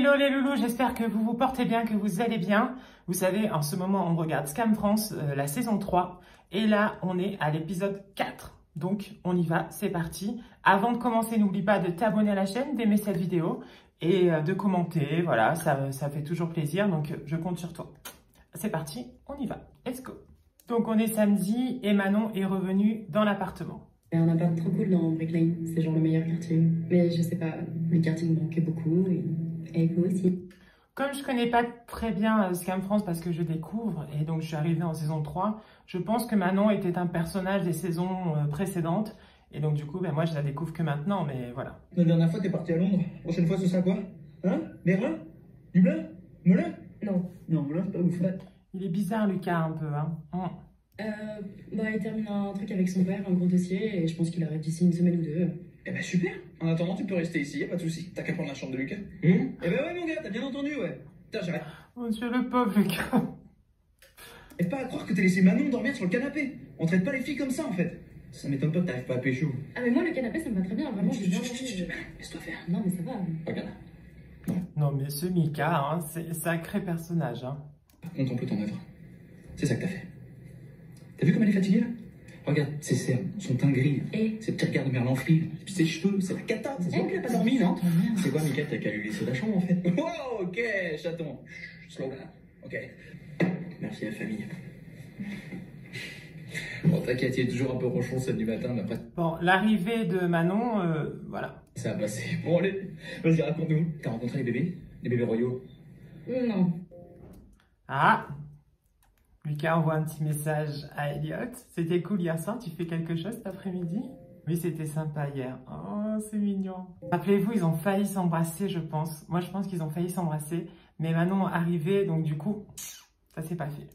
Hello les loulous, j'espère que vous vous portez bien, que vous allez bien. Vous savez, en ce moment, on regarde Scam France, la saison 3. Et là, on est à l'épisode 4. Donc, on y va, c'est parti. Avant de commencer, n'oublie pas de t'abonner à la chaîne, d'aimer cette vidéo et de commenter. Voilà, ça fait toujours plaisir, donc je compte sur toi. C'est parti, on y va. Let's go. Donc, on est samedi et Manon est revenue dans l'appartement. Un appart trop cool dans Brick Lane, c'est genre le meilleur quartier. Mais je sais pas, le quartier me manquait beaucoup et vous aussi. Comme je connais pas très bien Scam France parce que je découvre et donc je suis arrivée en saison 3, je pense que Manon était un personnage des saisons précédentes et donc du coup moi je la découvre que maintenant, mais voilà. La dernière fois t'es parti à Londres, la prochaine fois ce sera quoi? Hein? Berlin? Dublin? Melun? Non. Non, Melun c'est pas ouf. Il est bizarre Lucas un peu, hein. Il termine un truc avec son père, un gros dossier, et je pense qu'il arrête d'ici une semaine ou deux. Eh ben super. En attendant tu peux rester ici, y'a pas de soucis. T'as qu'à prendre la chambre de Lucas. Eh ben ouais mon gars, t'as bien entendu, ouais. Putain j'arrête. Mon Dieu le pauvre Lucas. Et pas à croire que t'as laissé Manon dormir sur le canapé. On traite pas les filles comme ça en fait. Ça m'étonne pas que t'arrives pas à pécho. Ah mais moi le canapé ça me va très bien, vraiment je vais bien manger. Laisse-toi faire. Non mais ça va. Regarde. Non mais ce Mika, hein, c'est un sacré personnage. Hein. Contemple ton œuvre. C'est ça que t'as fait. T'as vu comme elle est fatiguée là? Regarde, ses cernes, son teint gris, ses petits regards de merlan frit, ses cheveux, c'est la cata, c'est sûr qu'elle a pas dormi, non? C'est quoi, Mika, t'as qu'à lui laisser la chambre en fait? Oh, ok, chaton. Chut, slogan. Ok. Merci la famille. Bon, t'inquiète, il est toujours un peu ronchon samedi matin, mais après. Bon, l'arrivée de Manon, voilà. Ça a passé. Bon, allez, vas-y, raconte-nous. T'as rencontré les bébés? Les bébés royaux? Non. Ah, Lucas envoie un petit message à Elliot. C'était cool hier soir, tu fais quelque chose cet après-midi? Oui, c'était sympa hier. Oh, c'est mignon. Rappelez-vous, ils ont failli s'embrasser, je pense. Moi, je pense qu'ils ont failli s'embrasser. Mais Manon est arrivée, donc du coup, ça s'est pas fait.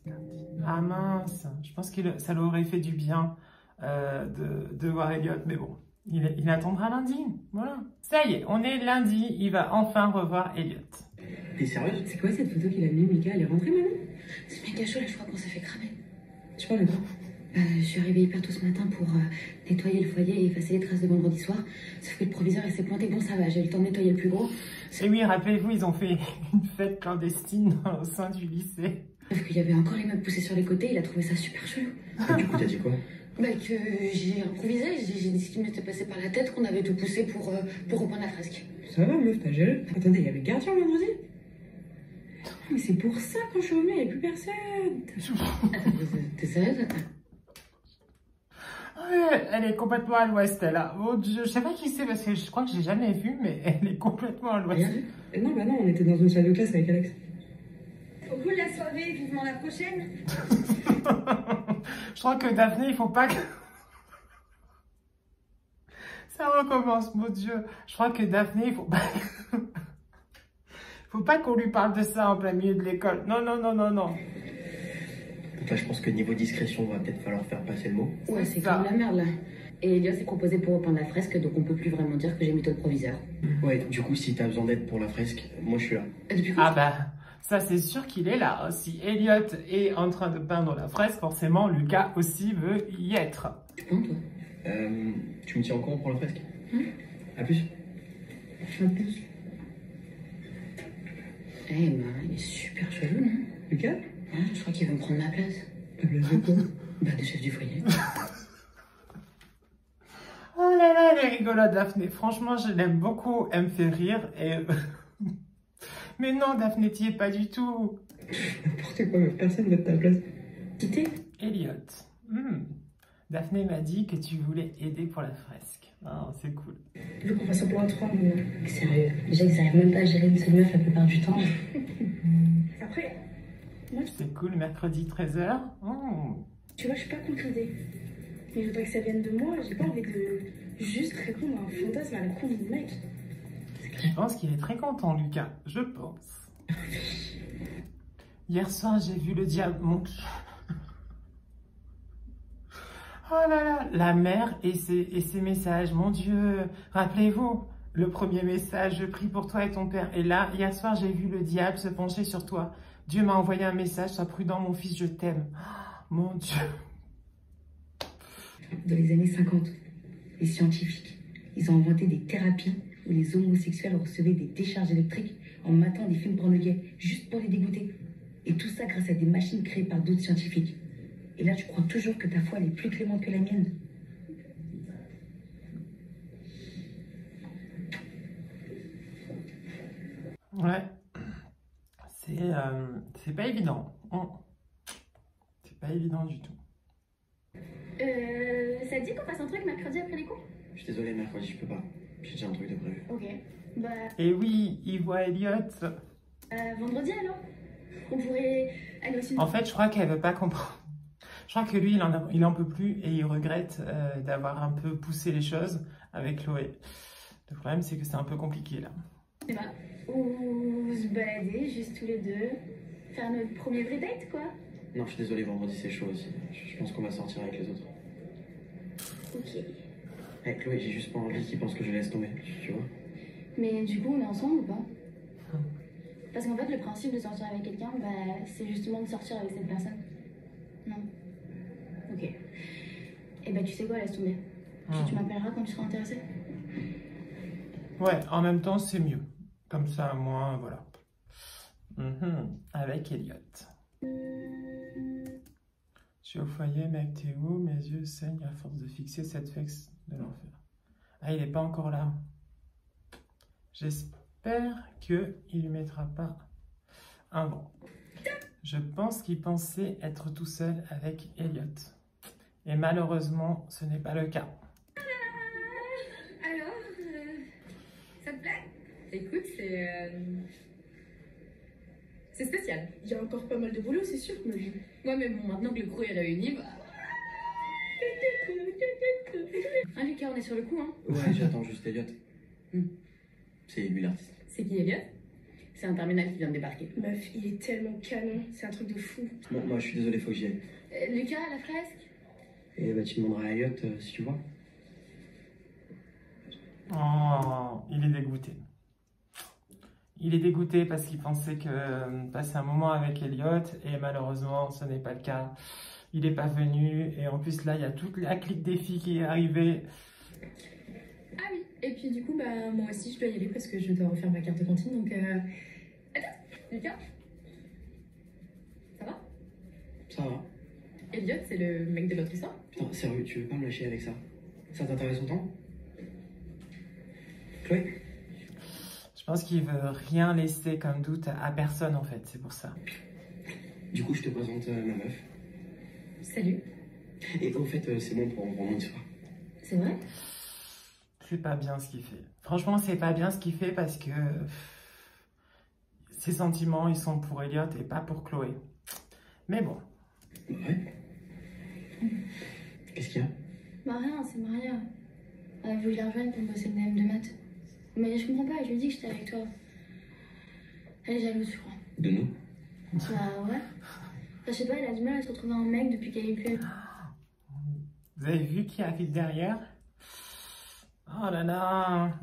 Ah mince, je pense que ça lui aurait fait du bien de voir Elliot. Mais bon, il attendra lundi. Voilà. Ça y est, on est lundi. Il va enfin revoir Elliot. T'es sérieuse? C'est quoi cette photo qu'il a venue, Mika? Elle est rentrée maintenant? C'est méga chaud là, je crois qu'on s'est fait cramer. Tu parles de quoi? Je suis arrivée hyper tôt ce matin pour nettoyer le foyer et effacer les traces de vendredi soir. Sauf que le proviseur il s'est pointé. Bon, ça va, j'ai eu le temps de nettoyer le plus gros. Et oui, rappelez-vous, ils ont fait une fête clandestine au sein du lycée. Sauf qu'il y avait encore les meubles poussés sur les côtés, il a trouvé ça super chelou. Du coup, t'as dit quoi? Bah, que j'ai improvisé, j'ai dit ce qui m'était passé par la tête, qu'on avait tout poussé pour repeindre la fresque. Ça va meuf, t'as géré? Attendez, il y avait gardien vendredi? Mais c'est pour ça quand je suis revenue, il n'y avait plus personne. Attends, t'es sérieuse, attends? Ouais, elle est complètement à l'ouest, elle. Mon Dieu, je sais pas qui c'est parce que je crois que je l'ai jamais vue, mais elle est complètement à l'ouest. Non, bah non, on était dans une salle de classe avec Alex. Au bout de la soirée, vivement la prochaine. Je crois que Daphné, il faut pas que... Ça recommence, mon Dieu. Je crois que Daphné, il faut pas... Faut pas qu'on lui parle de ça en plein milieu de l'école. Non, non, non, non, non. Là, je pense que niveau discrétion, va peut-être falloir faire passer le mot. Ouais, c'est ça. comme la merde là. Et Elias s'est proposé pour repeindre la fresque, donc on peut plus vraiment dire que j'ai mytho le proviseur. Ouais, du coup, si t'as besoin d'aide pour la fresque, moi je suis là. Depuis quand? Ah bah, ça c'est sûr qu'il est là. Si Elliot est en train de peindre la fresque, forcément Lucas aussi veut y être. Tu penses, toi? Tu me tiens au courant pour la fresque? À plus. En plus. Eh ben, il est super chelou, non? Lucas? Je crois qu'il veut me prendre ma place. La place de quoi? Bah, de chef du foyer. Oh là là, elle est rigolote, Daphné. Franchement, je l'aime beaucoup. Elle me fait rire. Et... Mais non, Daphné, t'y es pas du tout. N'importe quoi, meuf, personne veut de ta place. Tité? Elliot. Daphné m'a dit que tu voulais aider pour la fresque. Oh, c'est cool. Je veux qu'on fasse un plan à 3, mais... Sérieux? Déjà, ils arrivent même pas à gérer une seule meuf la plupart du temps. Après, C'est cool, mercredi 13h. tu vois, je suis pas contre l'idée. Mais je voudrais que ça vienne de moi, j'ai pas envie de juste répondre à un fantasme à la con du mec. Je pense qu'il est très content, Lucas. Je pense. Hier soir, j'ai vu le diable. Oh là là, la mère et ses messages. Mon Dieu, rappelez-vous, le premier message, je prie pour toi et ton père. Et là, hier soir, j'ai vu le diable se pencher sur toi. Dieu m'a envoyé un message, sois prudent, mon fils, je t'aime. Oh, mon Dieu. Dans les années 50, les scientifiques, ils ont inventé des thérapies où les homosexuels recevaient des décharges électriques en matant des films porno gays, juste pour les dégoûter. Et tout ça grâce à des machines créées par d'autres scientifiques. Et là, tu crois toujours que ta foi, elle est plus clémente que la mienne. Ouais. C'est pas évident. C'est pas évident du tout. Ça te dit qu'on fasse un truc mercredi après les cours? Je suis désolé, mercredi, je peux pas. J'ai déjà un truc de prévu. Ok. Bah, Et oui, il voit Elliot. vendredi alors? On pourrait aller au cinéma. En fait, je crois qu'elle veut pas comprendre. Je crois que lui, il en peut plus et il regrette d'avoir un peu poussé les choses avec Chloé. Le problème, c'est que c'est un peu compliqué là. Cinéma. Ou se balader juste tous les deux. Faire notre premier vrai date quoi. Non, je suis désolé, vendredi, c'est chaud aussi. Je pense qu'on va sortir avec les autres. Ok. Avec Chloé, j'ai juste pas envie qu'ils pensent que je laisse tomber, tu vois. Mais du coup, on est ensemble ou pas? Parce qu'en fait, le principe de sortir avec quelqu'un, bah, c'est justement de sortir avec cette personne. Non. Ok. Et bah, tu sais quoi, laisse tomber. Puis tu m'appelleras quand tu seras intéressée. Ouais, en même temps, c'est mieux. Comme ça, moi, voilà. Avec Elliot. Je suis au foyer, mec, t'es où? Mes yeux saignent à force de fixer cette fexe de l'enfer. Ah, il est pas encore là. J'espère qu'il lui mettra pas un vent. Je pense qu'il pensait être tout seul avec Elliot. Et malheureusement, ce n'est pas le cas. Alors, ça te plaît? Écoute, c'est spécial. Il y a encore pas mal de boulot, c'est sûr, mais... Ouais, mais bon, maintenant que le crew est réuni, bah... Hein, Lucas, on est sur le coup, hein? Ouais, j'attends juste Elliot. C'est lui l'artiste. C'est qui, Elliot? C'est un terminal qui vient de débarquer. Meuf, il est tellement canon, c'est un truc de fou. Bon, moi, je suis désolé, faut que j'y aille. Lucas, la fresque? Et bah, tu demanderas à Elliot si tu vois. Oh, il est dégoûté. Il est dégoûté parce qu'il pensait que passer un moment avec Elliot et malheureusement ce n'est pas le cas. Il n'est pas venu et en plus là il y a toute la clique des filles qui est arrivée. Ah oui, et puis du coup, bah, moi aussi, je dois y aller parce que je dois refaire ma carte de cantine, donc... Attends, Lucas? Ça va? Ça va. Elliot, c'est le mec de l'autre histoire? Putain, sérieux, tu veux pas me lâcher avec ça? Ça t'intéresse autant? Chloé? Je pense qu'il veut rien laisser comme doute à personne en fait, c'est pour ça. Du coup, je te présente ma meuf. Salut. Et au fait, c'est bon pour mon histoire. C'est vrai? C'est pas bien ce qu'il fait. Franchement, c'est pas bien ce qu'il fait parce que ses sentiments, ils sont pour Elliot et pas pour Chloé. Mais bon. Ouais. Qu'est-ce qu'il y a? Bah rien, c'est Maria. Elle veut que je la rejoigne pour bosser le DM de maths. Mais je comprends pas, je lui dis que j'étais avec toi. Elle est jalouse, je crois. De nous? Bah ouais. Enfin, je sais pas, elle a du mal à se retrouver un mec depuis qu'elle est plus. Vous avez vu qui arrive derrière? Oh là là.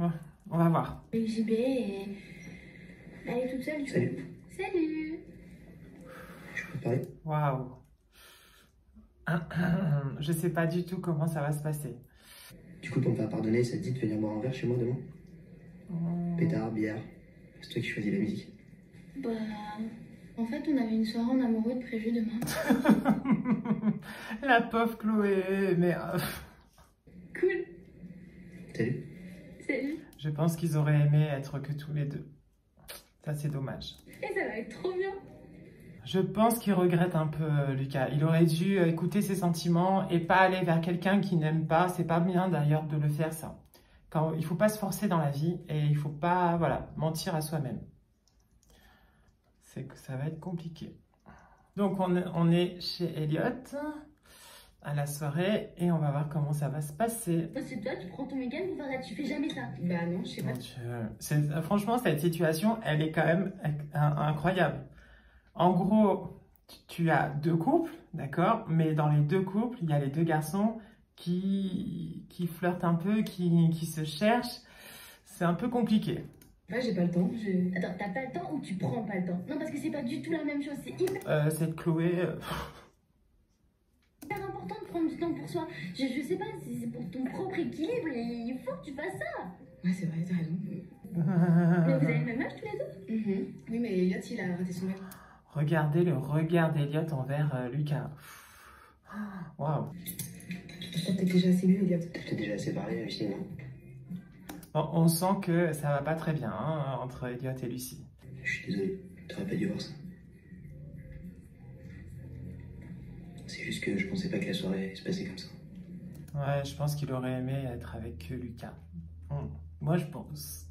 On va voir. Avec JB et... Elle est toute seule, du coup. Salut. Salut. Je peux te parler? Waouh. Je sais pas du tout comment ça va se passer. Du coup, pour me faire pardonner, ça te dit de venir boire un verre chez moi demain? Pétard, bière. C'est toi qui choisis la musique. Bah... En fait, on avait une soirée en amoureux de prévue demain. La pauvre Chloé, mais... Cool. Salut. Salut. Je pense qu'ils auraient aimé être que tous les deux. Ça, c'est dommage. Et ça va être trop bien. Je pense qu'il regrette un peu, Lucas. Il aurait dû écouter ses sentiments et pas aller vers quelqu'un qu'il n'aime pas. C'est pas bien, d'ailleurs, de le faire, ça. Quand, il faut pas se forcer dans la vie et il faut pas, voilà, mentir à soi-même. C'est que ça va être compliqué. Donc, on est chez Elliot à la soirée et on va voir comment ça va se passer. C'est toi, tu prends ton week-end pour faire ça, tu fais jamais ça. Bah non, je sais pas. Donc, franchement, cette situation, elle est quand même incroyable. En gros, tu as deux couples, d'accord? Mais dans les deux couples, il y a les deux garçons qui flirtent un peu, qui se cherchent. C'est un peu compliqué. Ouais, j'ai pas le temps. Attends, t'as pas le temps ou tu prends pas le temps? Non, parce que c'est pas du tout la même chose. C'est hyper Cette Chloé... important de prendre du temps pour soi. Je sais pas, c'est pour ton propre équilibre et il faut que tu fasses ça. Ouais, c'est vrai, t'as raison. Mais vous avez le même âge tous les deux? Oui, mais Elliot, il a raté son bac. Regardez le regard d'Elliot envers Lucas. Waouh. Je crois que t'es déjà assez mieux, Elliot. T'es déjà assez parlé, Lucie, non? Bon, on sent que ça va pas très bien hein, entre Elliot et Lucie. Je suis désolé, t'aurais pas dû voir ça. C'est juste que je pensais pas que la soirée allait se passer comme ça. Ouais, je pense qu'il aurait aimé être avec Lucas. Moi, je pense.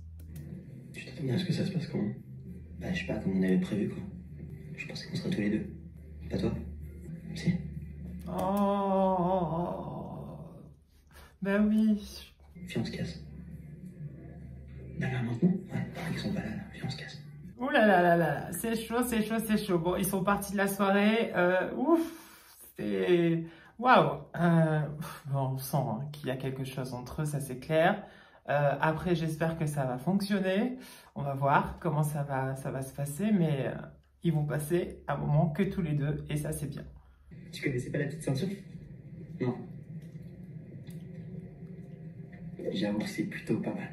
Tu t'attendais à ce que ça se passe comment? Bah, je sais pas, comme on avait prévu, quoi. Je pensais qu'on serait tous les deux. Pas toi? Si? Oh. Ben oui. Viens, on se casse. Bah là, maintenant? Ouais, ils sont pas là, là. Viens, on se casse. Ouh là là là là, c'est chaud, c'est chaud, c'est chaud. Bon, ils sont partis de la soirée. Ouf, c'est... Waouh. Bon, on sent hein, qu'il y a quelque chose entre eux, ça c'est clair. Après, j'espère que ça va fonctionner. On va voir comment ça va se passer, mais ils vont passer un moment que tous les deux, et ça c'est bien. Tu connaissais pas la petite ceinture? Non. J'avoue que c'est plutôt pas mal.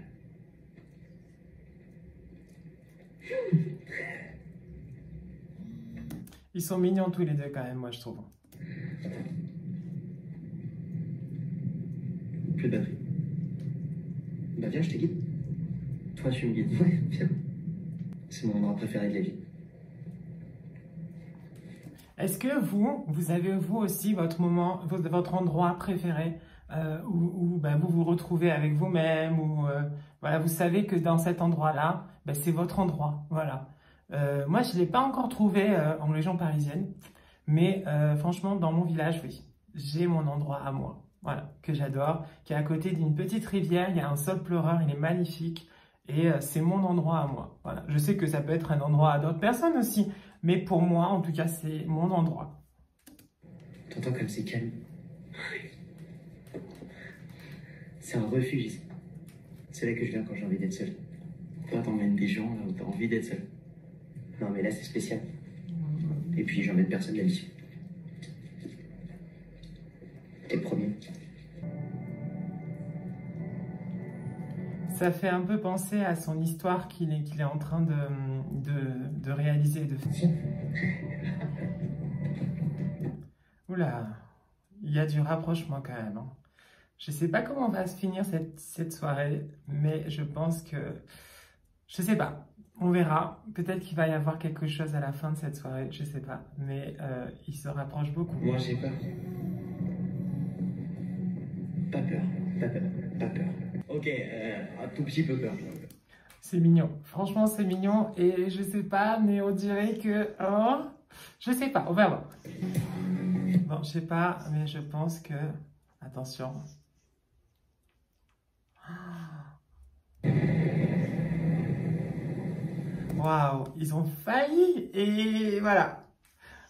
Ils sont mignons tous les deux quand même, moi je trouve. Plus de batterie. Bah viens, je te guide. Toi, tu me guides. Ouais, viens. C'est mon endroit préféré de la vie. Est-ce que vous avez vous aussi votre moment, votre endroit préféré où ben, vous vous retrouvez avec vous-même ou voilà, vous savez que dans cet endroit-là, ben, c'est votre endroit, voilà. Moi, je ne l'ai pas encore trouvé en région parisienne, mais franchement, dans mon village, oui, j'ai mon endroit à moi, voilà, que j'adore, qui est à côté d'une petite rivière, il y a un sol pleureur, il est magnifique, et c'est mon endroit à moi, voilà. Je sais que ça peut être un endroit à d'autres personnes aussi, mais pour moi, en tout cas, c'est mon endroit. T'entends comme c'est calme. C'est un refuge ici. C'est là que je viens quand j'ai envie d'être seul. Toi, t'emmènes des gens là où t'as envie d'être seul. Non, mais là, c'est spécial. Et puis, j'emmène personne là-dessus. T'es le premier. Ça fait un peu penser à son histoire qu'il est en train de réaliser. Oula, il y a du rapprochement quand même. Hein. Je ne sais pas comment va se finir cette soirée, mais je pense que... Je sais pas, on verra. Peut-être qu'il va y avoir quelque chose à la fin de cette soirée, je sais pas. Mais il se rapproche beaucoup. Moi, j'ai peur. Pas peur, pas peur, pas peur. Ok, un tout petit peu peur. C'est mignon. Franchement, c'est mignon. Et je sais pas, mais on dirait que... Oh, je sais pas, on va voir. Bon, je sais pas, mais je pense que... Attention. Waouh, ils ont failli. Et voilà.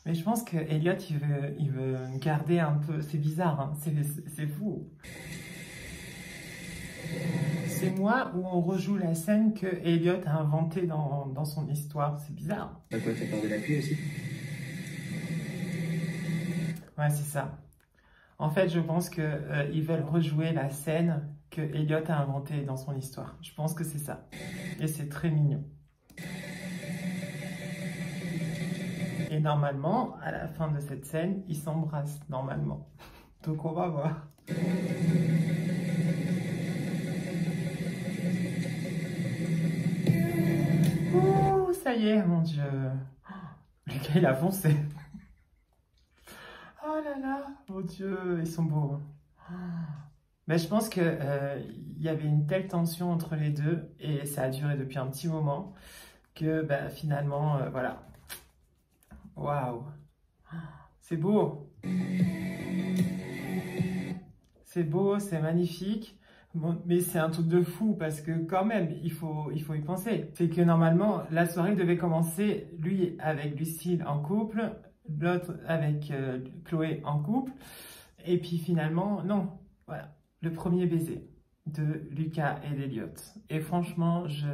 Mais je pense que Elliot, il veut garder un peu... C'est bizarre, hein, c'est fou. C'est moi où on rejoue la scène que Elliot a inventée dans son histoire. C'est bizarre. T'as quoi, t'as peur de la pluie aussi? Ouais, c'est ça. En fait, je pense qu'ils veulent rejouer la scène que Elliot a inventée dans son histoire. Je pense que c'est ça. Et c'est très mignon. Et normalement, à la fin de cette scène, ils s'embrassent, normalement. Donc on va voir. Oh, ça y est, mon Dieu. Lucas, il a foncé. Oh là là, mon Dieu, ils sont beaux. Mais je pense qu'il y avait une telle tension entre les deux, et ça a duré depuis un petit moment, que bah, finalement, voilà. Waouh, c'est beau. C'est beau, c'est magnifique. Bon, mais c'est un truc de fou parce que quand même, il faut y penser. C'est que normalement, la soirée devait commencer, lui avec Lucille en couple, l'autre avec Chloé en couple. Et puis finalement, non. Voilà, le premier baiser de Lucas et d'Elliot. Et franchement, je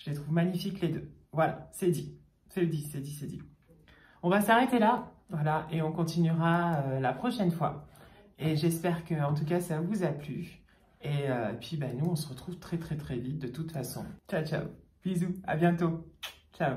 les trouve magnifiques les deux. Voilà, c'est dit. C'est dit, c'est dit, c'est dit. On va s'arrêter là, voilà, et on continuera la prochaine fois. Et j'espère que, en tout cas, ça vous a plu. Et puis, bah, nous, on se retrouve très, très, très vite de toute façon. Ciao, ciao. Bisous. À bientôt. Ciao.